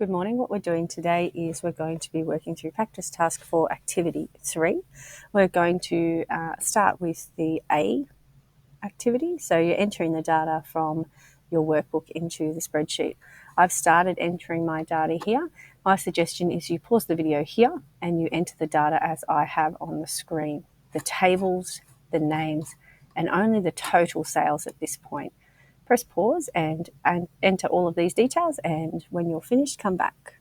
Good morning. What we're doing today is we're going to be working through practice task for activity 3. We're going to start with the A activity. So you're entering the data from your workbook into the spreadsheet. I've started entering my data here. My suggestion is you pause the video here and you enter the data as I have on the screen. The tables, the names, and only the total sales at this point. Press pause and enter all of these details, and when you're finished, come back.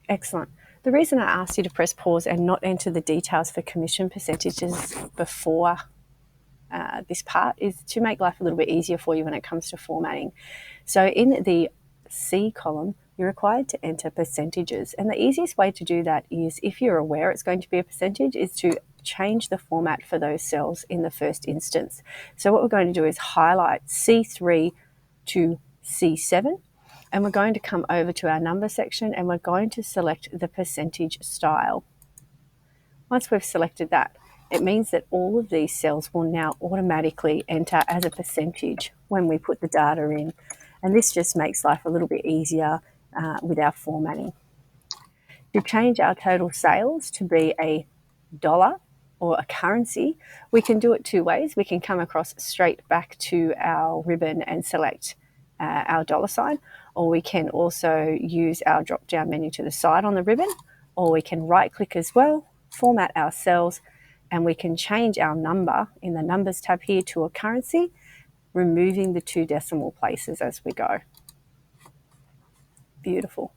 Excellent. The reason I asked you to press pause and not enter the details for commission percentages before this part is to make life a little bit easier for you when it comes to formatting. So in the C column, you're required to enter percentages. And the easiest way to do that is, if you're aware it's going to be a percentage, is to change the format for those cells in the first instance. So what we're going to do is highlight C3 to C7, and we're going to come over to our number section and we're going to select the percentage style. Once we've selected that, it means that all of these cells will now automatically enter as a percentage when we put the data in. And this just makes life a little bit easier with our formatting. To change our total sales to be a dollar or a currency, we can do it two ways. We can come across straight back to our ribbon and select our dollar sign, or we can also use our drop-down menu to the side on the ribbon, or we can right-click as well, format our cells, and we can change our number in the Numbers tab here to a currency, removing the 2 decimal places as we go. Beautiful.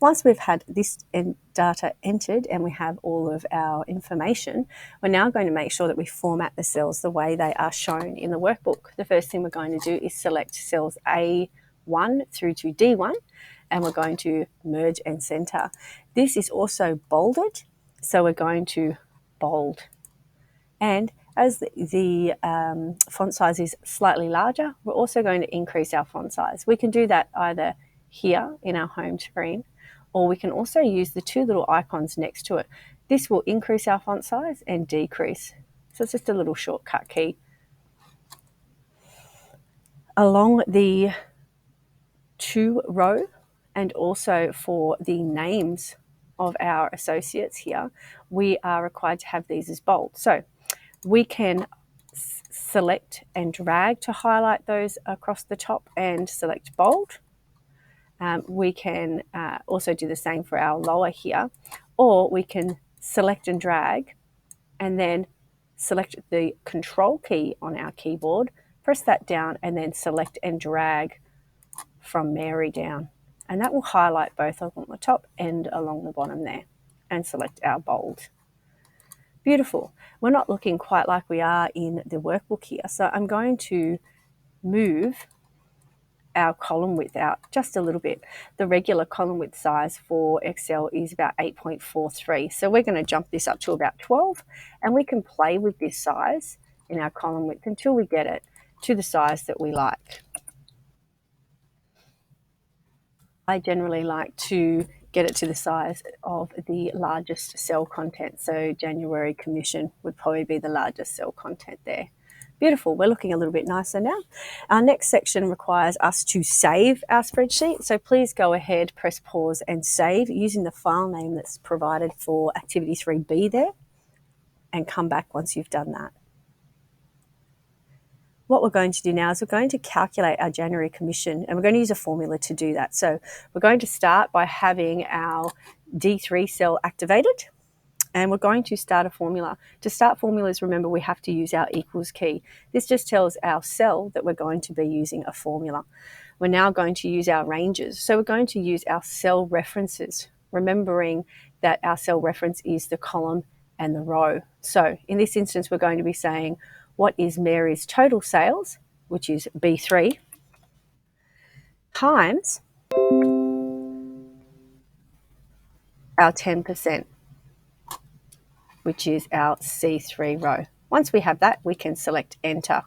Once we've had this data entered and we have all of our information, we're now going to make sure that we format the cells the way they are shown in the workbook. The first thing we're going to do is select cells A1 through to D1, and we're going to merge and center. This is also bolded, so we're going to bold. And as the font size is slightly larger, we're also going to increase our font size. We can do that either here in our home screen, or we can also use the 2 little icons next to it. This will increase our font size and decrease. So it's just a little shortcut key. Along the 2 row, and also for the names of our associates here, we are required to have these as bold. So we can select and drag to highlight those across the top and select bold. We can also do the same for our lower here, or we can select and drag and then select the control key on our keyboard, press that down, and then select and drag from Mary down. And that will highlight both along the top and along the bottom there, and select our bold. Beautiful. We're not looking quite like we are in the workbook here, so I'm going to move our column width out just a little bit. The regular column width size for Excel is about 8.43, so we're going to jump this up to about 12, and we can play with this size in our column width until we get it to the size that we like. I generally like to get it to the size of the largest cell content, so January commission would probably be the largest cell content there. Beautiful. We're looking a little bit nicer now. Our next section requires us to save our spreadsheet. So please go ahead, press pause and save using the file name that's provided for activity 3B there, and come back once you've done that. What we're going to do now is we're going to calculate our January commission, and we're going to use a formula to do that. So we're going to start by having our D3 cell activated. And we're going to start a formula. To start formulas, remember, we have to use our equals key. This just tells our cell that we're going to be using a formula. We're now going to use our ranges. So we're going to use our cell references, remembering that our cell reference is the column and the row. So in this instance, we're going to be saying, what is Mary's total sales, which is B3, times our 10%. Which is our C3 row. Once we have that, we can select enter.